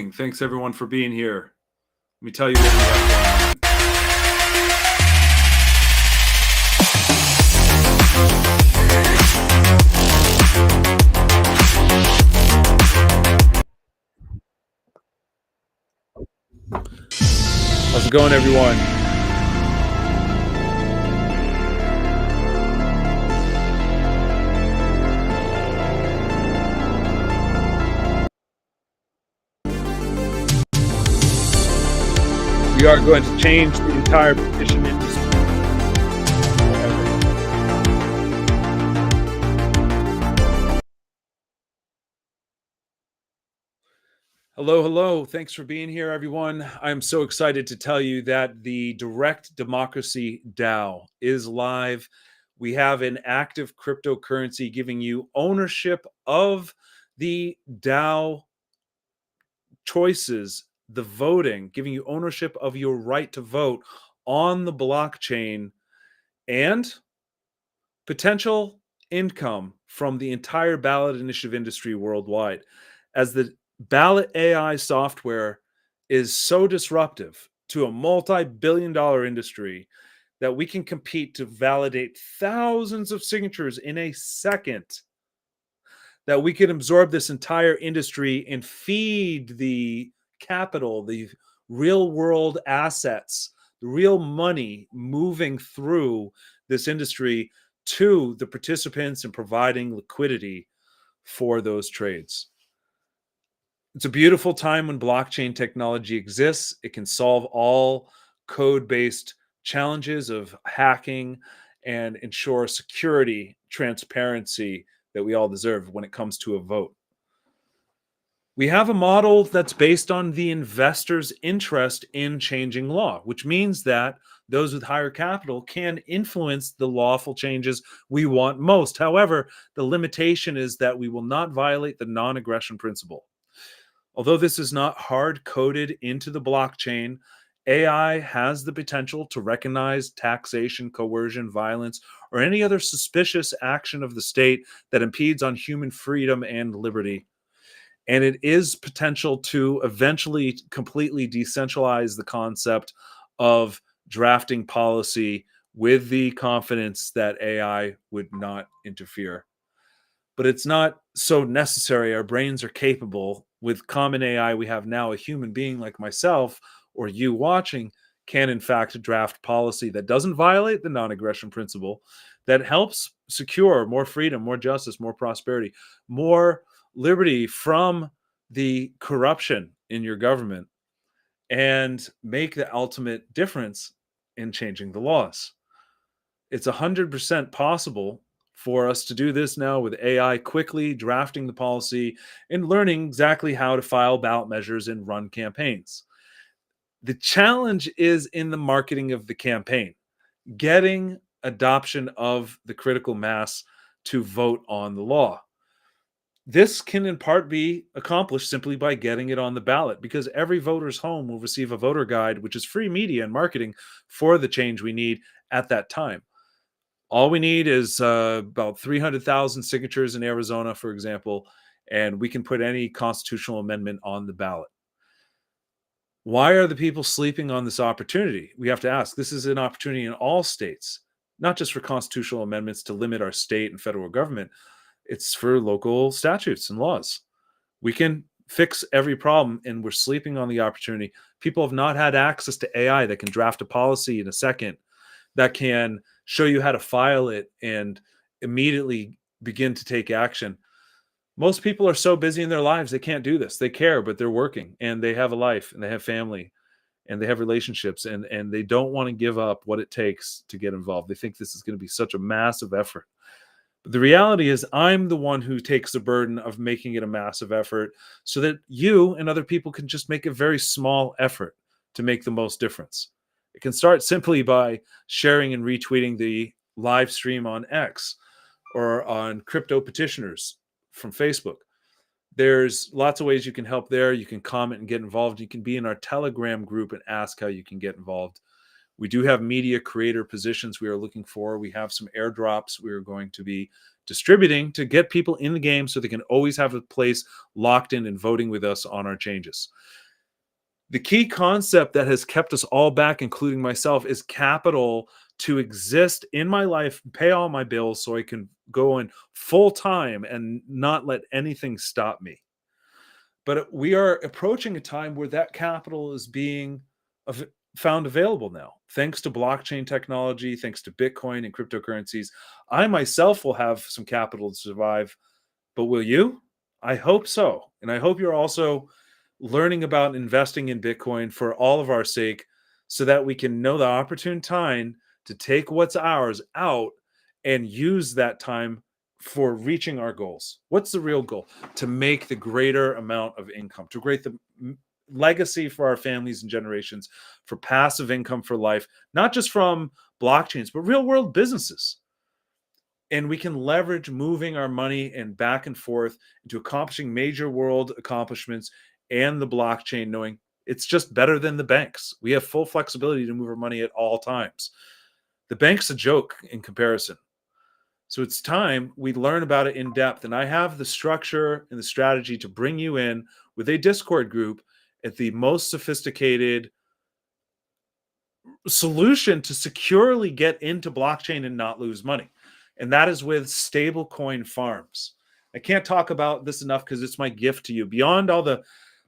morning. Thanks everyone for being here. Let me tell you what we have going on. How's it going, everyone? We are going to change the entire petition industry. Hello, hello. Thanks for being here, everyone. I'm so excited to tell you that the Direct Democracy DAO is live. We have an active cryptocurrency giving you ownership of the DAO choices, the voting, giving you ownership of your right to vote on the blockchain, and potential income from the entire ballot initiative industry worldwide. As the Ballot AI software is so disruptive to a multi-billion-dollar industry that we can compete to validate thousands of signatures in a second, that we can absorb this entire industry and feed the capital, the real world assets, the real money moving through this industry to the participants and providing liquidity for those trades. It's a beautiful time when blockchain technology exists. It can solve all code-based challenges of hacking and ensure security, transparency that we all deserve when it comes to a vote. We have a model that's based on the investor's interest in changing law, which means that those with higher capital can influence the lawful changes we want most. However, the limitation is that we will not violate the non-aggression principle. Although this is not hard-coded into the blockchain, AI has the potential to recognize taxation, coercion, violence, or any other suspicious action of the state that impedes on human freedom and liberty. And it is potential to eventually completely decentralize the concept of drafting policy with the confidence that AI would not interfere. But it's not so necessary. Our brains are capable. With common AI we have now, a human being like myself or you watching can in fact draft policy that doesn't violate the non-aggression principle, that helps secure more freedom, more justice, more prosperity, more liberty from the corruption in your government, and make the ultimate difference in changing the laws. It's 100% possible for us to do this now with AI, quickly drafting the policy and learning exactly how to file ballot measures and run campaigns. The challenge is in the marketing of the campaign, getting adoption of the critical mass to vote on the law. This can in part be accomplished simply by getting it on the ballot, because every voter's home will receive a voter guide, which is free media and marketing for the change we need at that time. All we need is about 300,000 signatures in Arizona, for example, and we can put any constitutional amendment on the ballot. Why are the people sleeping on this opportunity? We have to ask. This is an opportunity in all states, not just for constitutional amendments to limit our state and federal government. It's for local statutes and laws. We can fix every problem, and we're sleeping on the opportunity. People have not had access to AI that can draft a policy in a second, that can show you how to file it and immediately begin to take action. Most people are so busy in their lives, they can't do this. They care, but they're working and they have a life and they have family and they have relationships, and they don't want to give up what it takes to get involved. They think this is going to be such a massive effort. But the reality is I'm the one who takes the burden of making it a massive effort so that you and other people can just make a very small effort to make the most difference. It can start simply by sharing and retweeting the live stream on X or on crypto petitioners from Facebook. There's lots of ways you can help there. You can comment and get involved. You can be in our Telegram group and ask how you can get involved. We do have media creator positions we are looking for. We have some airdrops we are going to be distributing to get people in the game so they can always have a place locked in and voting with us on our changes. The key concept that has kept us all back, including myself, is capital to exist in my life, pay all my bills so I can go in full time and not let anything stop me. But we are approaching a time where that capital is being av- found available now, thanks to blockchain technology, thanks to Bitcoin and cryptocurrencies. I myself will have some capital to survive, but will you? I hope so. And I hope you're also learning about investing in Bitcoin for all of our sake so that we can know the opportune time to take what's ours out and use that time for reaching our goals. What's the real goal? To make the greater amount of income, to create the legacy for our families and generations, for passive income for life, not just from blockchains, but real world businesses. And we can leverage moving our money and back and forth into accomplishing major world accomplishments and the blockchain, knowing it's just better than the banks. We have full flexibility to move our money at all times. The bank's a joke in comparison. So it's time we learn about it in depth. And I have the structure and the strategy to bring you in with a Discord group at the most sophisticated solution to securely get into blockchain and not lose money. And that is with stablecoin farms. I can't talk about this enough because it's my gift to you. Beyond all the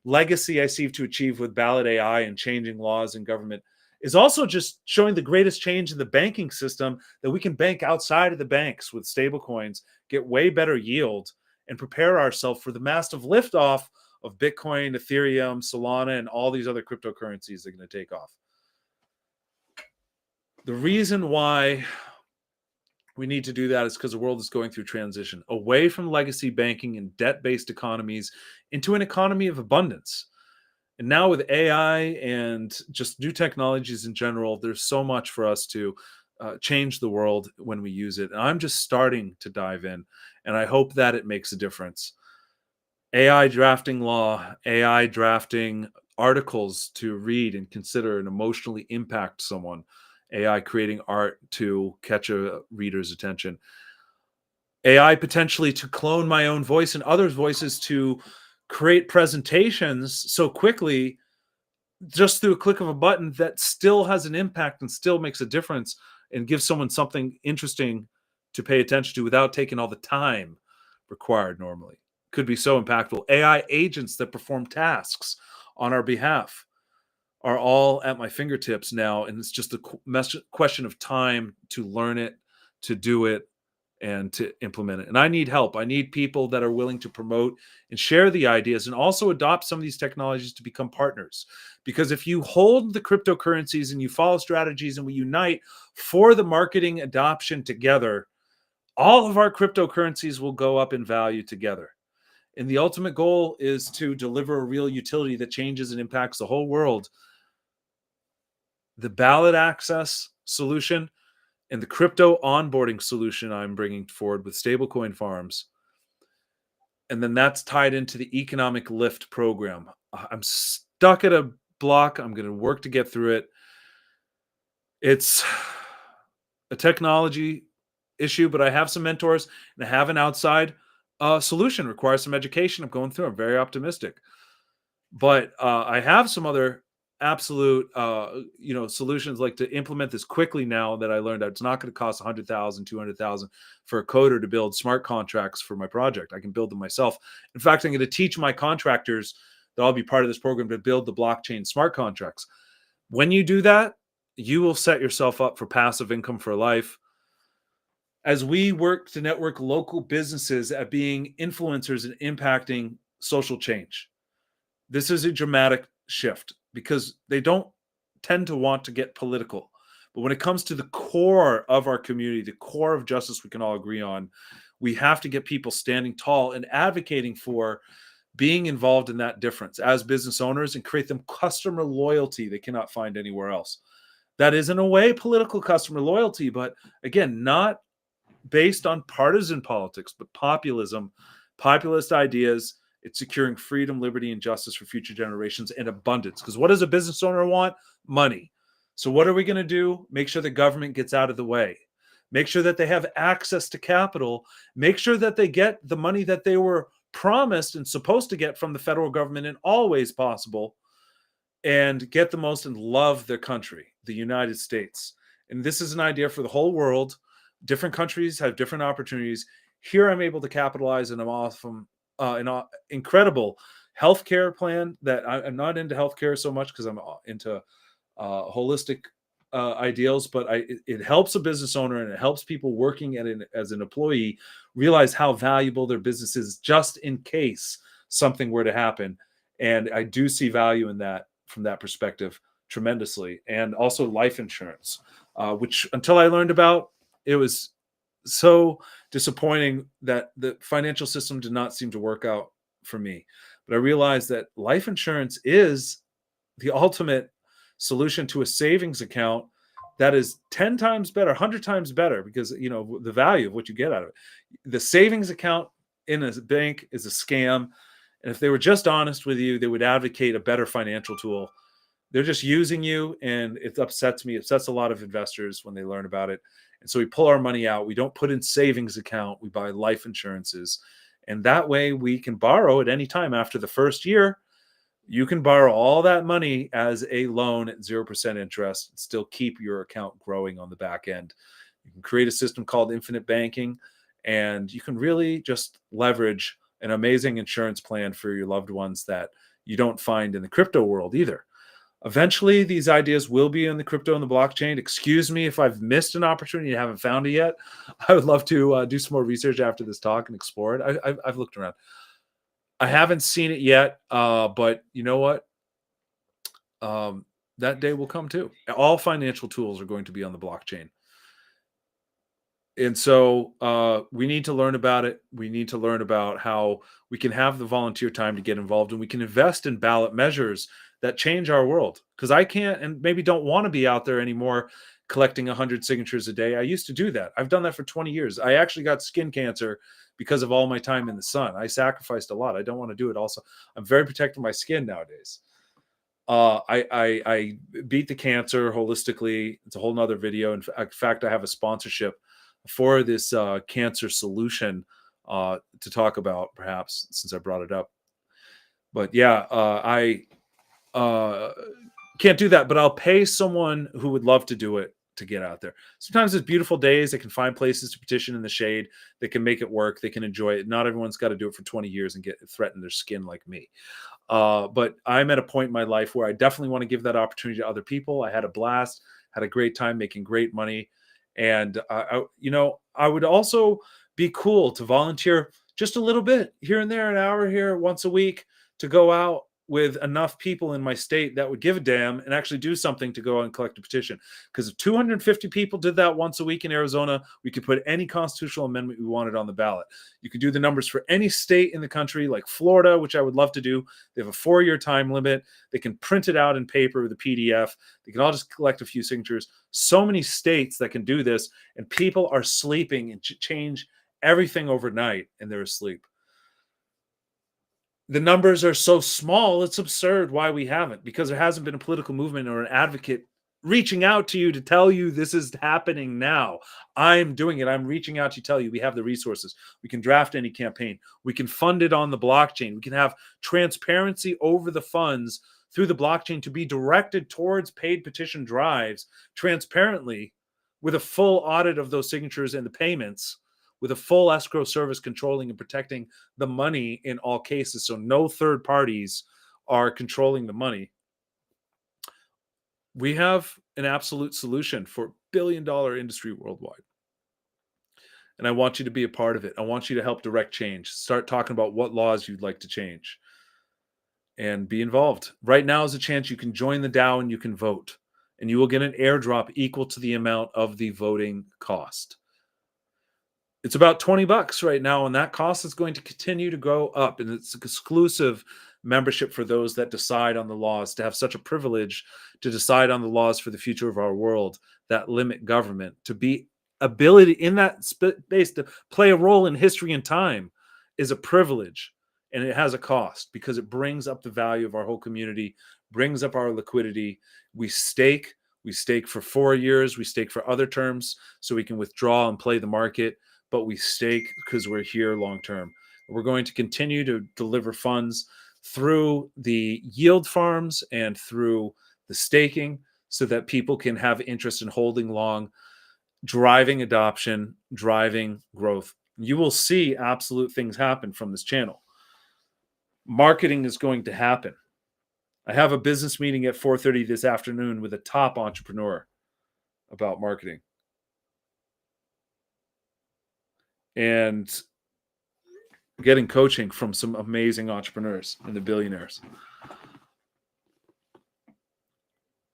legacy I seek to achieve with Ballot AI and changing laws in government, is also just showing the greatest change in the banking system, that we can bank outside of the banks with stablecoins, get way better yield, and prepare ourselves for the massive liftoff of Bitcoin, Ethereum, Solana, and all these other cryptocurrencies that are going to take off. The reason why we need to do that is because the world is going through transition away from legacy banking and debt-based economies into an economy of abundance. And now with AI and just new technologies in general, there's so much for us to change the world when we use it. And I'm just starting to dive in, and I hope that it makes a difference. AI drafting law, AI drafting articles to read and consider and emotionally impact someone, AI creating art to catch a reader's attention, AI potentially to clone my own voice and others' voices to create presentations so quickly just through a click of a button that still has an impact and still makes a difference and gives someone something interesting to pay attention to without taking all the time required normally. Could be so impactful. AI agents that perform tasks on our behalf are all at my fingertips now, and it's just a question of time to learn it, to do it, and to implement it. And I need help. I need people that are willing to promote and share the ideas and also adopt some of these technologies to become partners. Because if you hold the cryptocurrencies and you follow strategies and we unite for the marketing adoption together, all of our cryptocurrencies will go up in value together. And the ultimate goal is to deliver a real utility that changes and impacts the whole world. The ballot access solution and the crypto onboarding solution I'm bringing forward with stablecoin farms. And then that's tied into the economic lift program. I'm stuck at a block. I'm going to work to get through it. It's a technology issue, but I have some mentors and I have an outside solution. Requires some education. I'm going through. I'm very optimistic, but I have some other absolute solutions like to implement this quickly now that I learned that it's not going to cost 100,000, 200,000 for a coder to build smart contracts for my project. I can build them myself. In fact, I'm going to teach my contractors that I'll be part of this program to build the blockchain smart contracts. When you do that, you will set yourself up for passive income for life. As we work to network local businesses at being influencers and impacting social change, this is a dramatic shift because they don't tend to want to get political. But when it comes to the core of our community, the core of justice we can all agree on, we have to get people standing tall and advocating for being involved in that difference as business owners and create them customer loyalty they cannot find anywhere else. That is, in a way, political customer loyalty, but again, not based on partisan politics, but populism, populist ideas. It's securing freedom, liberty, and justice for future generations and abundance. Because what does a business owner want? Money. So what are we going to do? Make sure the government gets out of the way. make sure that they have access to capital, make sure that they get the money that they were promised and supposed to get from the federal government in all ways possible, and get the most and love their country, the United States. And this is an idea for the whole world. Different countries have different opportunities. Here, I'm able to capitalize on an awesome, incredible healthcare plan that I'm not into healthcare so much because I'm into holistic ideals, but it helps a business owner and it helps people working as an employee realize how valuable their business is just in case something were to happen. And I do see value in that from that perspective tremendously. And also life insurance, which until I learned about, it was so disappointing that the financial system did not seem to work out for me. But I realized that life insurance is the ultimate solution to a savings account that is 10 times better, 100 times better, because the value of what you get out of it. The savings account in a bank is a scam, and if they were just honest with you, they would advocate a better financial tool. They're just using you, and it upsets me. It upsets a lot of investors when they learn about it. And so we pull our money out. We don't put in savings account. We buy life insurances, and that way we can borrow at any time after the first year. You can borrow all that money as a loan at 0% interest and still keep your account growing on the back end. You can create a system called infinite banking, and you can really just leverage an amazing insurance plan for your loved ones that you don't find in the crypto world either. Eventually, these ideas will be in the crypto and the blockchain. Excuse me if I've missed an opportunity and haven't found it yet. I would love to do some more research after this talk and explore it. I've looked around. I haven't seen it yet, but you know what? That day will come too. All financial tools are going to be on the blockchain. And so we need to learn about it. We need to learn about how we can have the volunteer time to get involved, and we can invest in ballot measures that change our world. Because I can't and maybe don't want to be out there anymore collecting 100 signatures a day. I used to do that. I've done that for 20 years. I actually got skin cancer because of all my time in the sun. I sacrificed a lot. I don't want to do it also. I'm very protective of my skin nowadays. I beat the cancer holistically. It's a whole nother video. In fact, I have a sponsorship for this cancer solution to talk about, perhaps, since I brought it up. But yeah, I can't do that, but I'll pay someone who would love to do it to get out there. Sometimes it's beautiful days. They can find places to petition in the shade. They can make it work. They can enjoy it. Not everyone's got to do it for 20 years and threaten their skin like me. But I'm at a point in my life where I definitely want to give that opportunity to other people. I had a blast, had a great time making great money. And, I would also be cool to volunteer just a little bit here and there, an hour here once a week, to go out with enough people in my state that would give a damn and actually do something to go out and collect a petition. Because if 250 people did that once a week in Arizona, we could put any constitutional amendment we wanted on the ballot. You could do the numbers for any state in the country, like Florida, which I would love to do. They have a 4-year time limit. They can print it out in paper with a PDF. They can all just collect a few signatures. So many states that can do this, and people are sleeping and change everything overnight, and they're asleep. The numbers are so small, it's absurd why we haven't, because there hasn't been a political movement or an advocate reaching out to you to tell you this is happening now. I'm doing it. I'm reaching out to tell you we have the resources. We can draft any campaign. We can fund it on the blockchain. We can have transparency over the funds through the blockchain to be directed towards paid petition drives transparently, with a full audit of those signatures and the payments, with a full escrow service controlling and protecting the money in all cases. So no third parties are controlling the money. We have an absolute solution for billion-dollar industry worldwide. And I want you to be a part of it. I want you to help direct change. Start talking about what laws you'd like to change and be involved. Right now is a chance you can join the DAO and you can vote. And you will get an airdrop equal to the amount of the voting cost. It's about $20 right now, and that cost is going to continue to go up. And it's exclusive membership for those that decide on the laws, to have such a privilege to decide on the laws for the future of our world that limit government, to be ability in that space to play a role in history and time is a privilege, and it has a cost because it brings up the value of our whole community, brings up our liquidity. We stake We stake for 4 years. We stake for other terms so we can withdraw and play the market, but we stake because we're here long term. We're going to continue to deliver funds through the yield farms and through the staking so that people can have interest in holding long, driving adoption, driving growth. You will see absolute things happen from this channel. Marketing is going to happen. I have a business meeting at 4:30 this afternoon with a top entrepreneur about marketing. And getting coaching from some amazing entrepreneurs and the billionaires.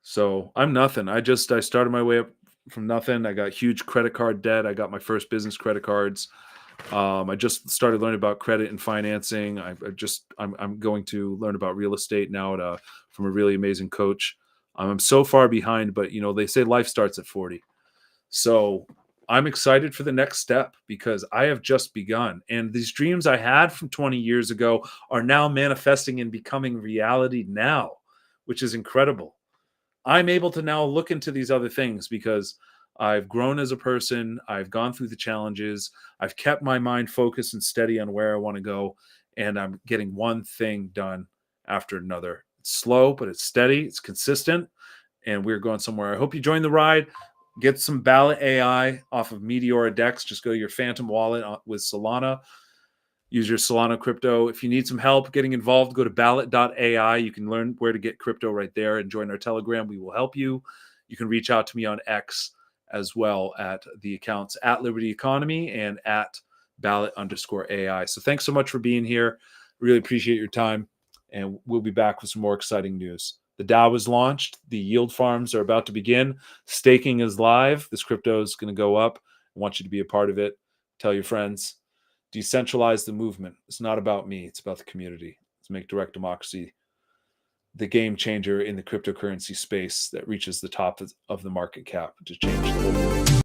So I'm nothing. I started my way up from nothing. I got huge credit card debt. I got my first business credit cards. I just started learning about credit and financing. I'm going to learn about real estate now from a really amazing coach. I'm so far behind, but they say life starts at 40. So I'm excited for the next step because I have just begun. And these dreams I had from 20 years ago are now manifesting and becoming reality now, which is incredible. I'm able to now look into these other things because I've grown as a person. I've gone through the challenges. I've kept my mind focused and steady on where I want to go. And I'm getting one thing done after another. It's slow, but it's steady. It's consistent. And we're going somewhere. I hope you join the ride. Get some Ballot AI off of Meteora Dex. Just go to your Phantom wallet with Solana. Use your Solana crypto. If you need some help getting involved, go to ballot.ai. You can learn where to get crypto right there and join our Telegram. We will help you. You can reach out to me on X as well at the accounts at Liberty Economy and at ballot_AI. So thanks so much for being here. Really appreciate your time. And we'll be back with some more exciting news. The DAO is launched. The yield farms are about to begin. Staking is live. This crypto is going to go up. I want you to be a part of it. Tell your friends. Decentralize the movement. It's not about me. It's about the community. Let's make direct democracy the game changer in the cryptocurrency space that reaches the top of the market cap to change the whole world.